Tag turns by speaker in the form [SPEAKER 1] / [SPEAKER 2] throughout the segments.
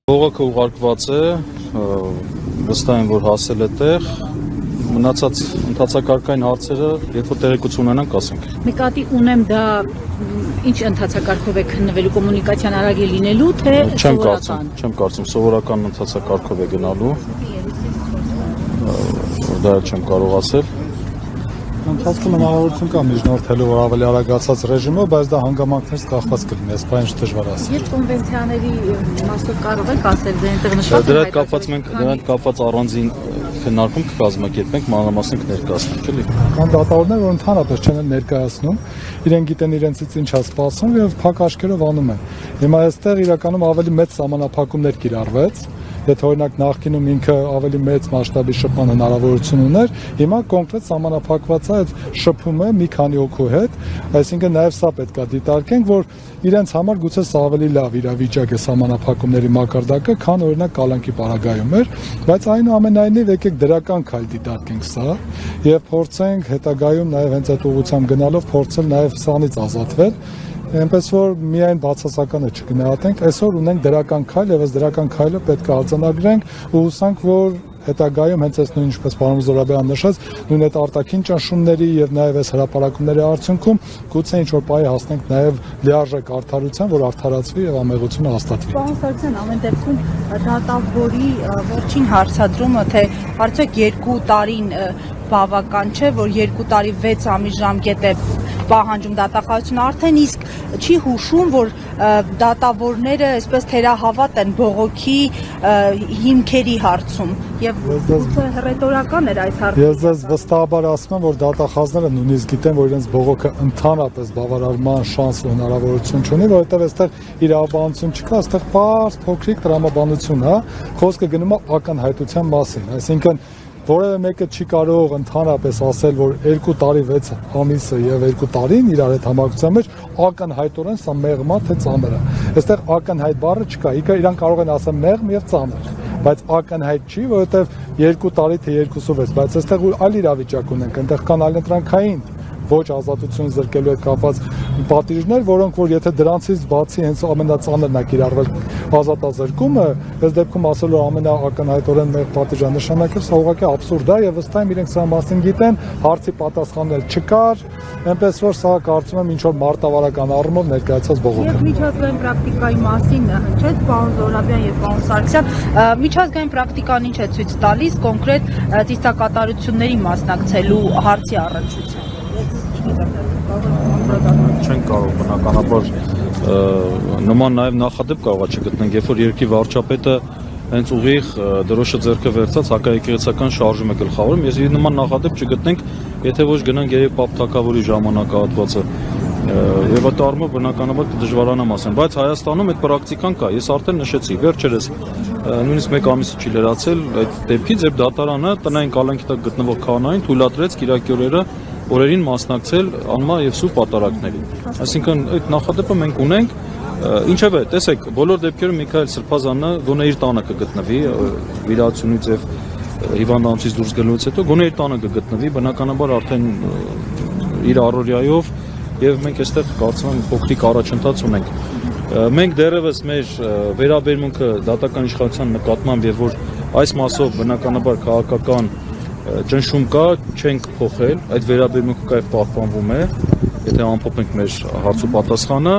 [SPEAKER 1] Բողոքը ուղարկված է, վստահ եմ, որ հասել է տեղ, մնացած ընթացակարգային հարցերը, երբ որ տեղեկություն ունենանք, ասենք։
[SPEAKER 2] Նկատի ունեմ դա ինչ ընթացակարգով է քննվելու, կոմունիկացիան արագ է լինելու, թե սովորական։
[SPEAKER 1] Չեմ կարծում, սովորական ընթացակարգով է գնալու, դա չեմ կարող ասել։
[SPEAKER 3] Ընթացքում հնարավորություն կա միջնորդելու, որ ավելի արագացած ռեժիմով, բայց դա հանգամանքներից կախված կլինի, այս բանը դժվար ասել։
[SPEAKER 2] Երբ կոնվենցիաների մասով կարող եք ասել, դե այնտեղ նշված է։
[SPEAKER 1] Դրանք կապված մենք կապված առանձին քննարկում կկազմակերպենք, մանրամասն կներկայացնենք, էլի։
[SPEAKER 3] Կան դատավորներ, որ ընդհանրապես չեն ներկայացնում, իրենք գիտեն իրենցից ինչ է սպասում եւ փակ աչքերով անում են։ Հիմա այստեղ իրականում ավելի մեծ սահմանափակումներ կիրառվեց։ Եթե օրինակ նախկինում ինքը ավելի մեծ մասշտաբի շփման հնարավորություն ուներ, հիմա կոնկրետ սահմանափակված է այդ շփումը մի քանի օգու հետ, այսինքն նաև սա պետք է դիտարկենք, որ իրենց համար գուցե սա ավելի լավ իրավիճակ է սահմանափակումների մակարդակը, քան օրինակ կալանքի պարագայում էր, բայց այնուամենայնիվ եկեք դրական քայլ դիտարկենք սա եւ փորձենք հետագայում նաև հենց այդ ուղղությամբ գնալով փորձել նաև սանից ազատվել։ Այնպես որ միայն բացասականը չգնահատենք, այսօր ունենք դրական քայլ եւ այս դրական քայլը պետք է արձանագրենք ու հուսանք, որ հետագայում հենց այս նույն ինչպես պարոն Զորաբյանն նշեց, նույն այդ արտաքին ճնշումների եւ նաեւ այս հրապարակումների արդյունքում գուցե ինչ որ պահի հասնենք նաեւ լիարժեք արդարության, որ արդարացվի եւ ամեղությունը հաստատվի։
[SPEAKER 2] Պարոն Սարգսյան, ամեն դեպքում դատավորի վերջին հարցադրումը, թե արդյոք 2 տարին բավական չէ, որ 2 տարի 6 ամիս ժամկետ է պահանջում դատախազությունը, արդեն իսկ չի հուշում, որ դատավորները այսպես թերահավատ են բողոքի հիմքերի հարցում եւ ռետորական էր այս հարցը։
[SPEAKER 3] Ես ձեզ վստահաբար ասում եմ, որ դատախազները նույնիսկ գիտեն, որ իրենց բողոքը ընդհանրապես բավարարման շանս ու հնարավորություն չունի, որովհետեւ այստեղ իրավաբանություն չկա, այստեղ պարզ փոքրիկ տրամաբանություն է, խոսքը գնում է ակնհայտության մասին, այսինքն որևէ մեկը չի կարող ընդհանրապես ասել, որ 2 տարի 6 ամիսը եւ 2 տարին իրար հետ համակցության մեջ ակնհայտորեն սա մեղմ է թե ծանր է։ Այստեղ ակնհայտ բառը չկա, իրան կարող են ասել մեղմ եւ ծանր, բայց ակնհայտ չի, որովհետեւ 2 տարի թե 2-6, բայց այստեղ այլ իրավիճակ ունենք, այնտեղ կան այլընտրանքային ոչ ազատություն զրկելու հետ կապված պատիժներ, որոնք որ եթե դրանցից բացի հենց ամենածանրն է կիրառվել ազատազրկումը, այս դեպքում ասելու ամենաակնհայտորեն մեր պատիժը նշանակել, սա ուղղակի աբսուրդ է եւ վստահ եմ իրենք սա մասին գիտեն, հարցի պատասխանել չկար, այնպես որ սա կարծում եմ ինչ որ մարտավարական առումով ներկայացած բողոք է։
[SPEAKER 2] Եվ միջազգային պրակտիկայի մասին հնչեց պարոն Զորաբյան եւ պարոն Սարգսյան, միջազգային պրակտիկան ինչ է ցույց տալիս կոնկրետ ծիսակատարությունների մասնակցելու հարցի առնչությամբ։
[SPEAKER 1] Չեն կարող բնականաբար նման նաև նախադեպ կարող է չգտնենք, երբ որ երկրի վարչապետը հենց ուղիղ դրոշը ձեռքը վերցած հակաեկեղեցական շարժում է գլխավորում, ես նման նախադեպ չգտնենք, եթե ոչ գնանք երեք Պապ Թագավորի ժամանակահատվածը եւ այդ առումով բնականաբար կդժվարանամ ասեմ, բայց Հայաստանում այդ պրակտիկան կա, ես արդեն նշեցի, վերջերս նույնիսկ 1 ամիսը չի լրացել այդ դեպքից, երբ դատարանը տնային կալանքի տակ գտնվող քահանային թույլատրեց կիրակի օրերին մասնակցել անմա եւ սուրբ պատարագներին։ Այսինքն այդ նախադեպը մենք ունենք, ինչևէ, տեսեք, բոլոր դեպքերում Միքայել Սրբազանը գոնե իր տանը կգտնվի, վիրահատությունից եւ հիվանդանոցից դուրս գնալուց հետո գոնե իր տանը կգտնվի, բնականաբար արդեն իր առօրյայով եւ մենք այստեղ կարծում եմ փոքրիկ առաջընթաց ունենք։ Մենք դեռևս մեր վերաբերմունքը դատական իշխանության նկատմամբ եւ որ այս մասով բնականաբար քաղաքական ճնշում կա, չենք փոխել, այդ վերաբերմունքը կայֆ պահպանվում է, եթե ամփոփենք մեր հարցու պատասխանը,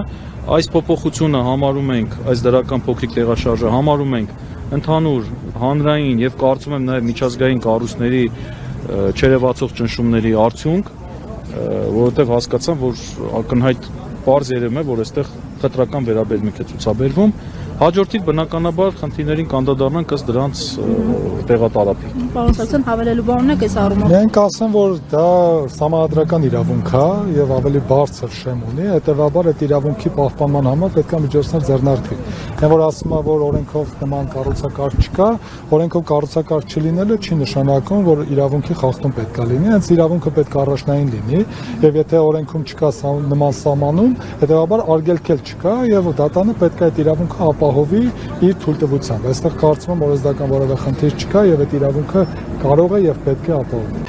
[SPEAKER 1] այս փոփոխությունը համարում ենք, այս դրական փոքրիկ տեղաշարժը համարում ենք ընդհանուր հանրային եւ կարծում եմ նաեւ միջազգային կառույցների չերևացող ճնշումների արդյունք, որովհետեւ հասկացան, որ ակնհայտ պարզ երևում է, որ այստեղ խտրական վերաբերմունք է ցուցաբերվում, հաջորդիվ բնականաբար խնդիրներին կանդրադառնանք ըստ դրանց տեղատարափի։
[SPEAKER 2] Պարոն Սարգսյան, հավելելու բան ունեք այս առումով։
[SPEAKER 3] Մենք ասեմ, որ դա սահմանադրական իրավունք է եւ ավելի բարձր շեմ ունի, հետեւաբար այդ իրավունքի պահպանման համար պետք է միջոցներ ձեռնարկվի։ Այն որ ասում է, որ օրենքով նման կառուցակարգ չկա, օրենքով կառուցակարգ չլինելը չի նշանակում, որ իրավունքի խախտում պետք է լինի, հենց իրավունքը պետք է առաջնային լինի եւ եթե օրենքում չկա նման սահմանում, հետեւաբար արգելքել չկա եւ դատանը պետք է այդ իրավունքը ապահովի իր թույլտվությամբ։ Այստեղ կարծում եմ օրենսդրական որևէ խնդիր չկա եւ այդ իրավունքը կարող է եւ պետք է ապահովի։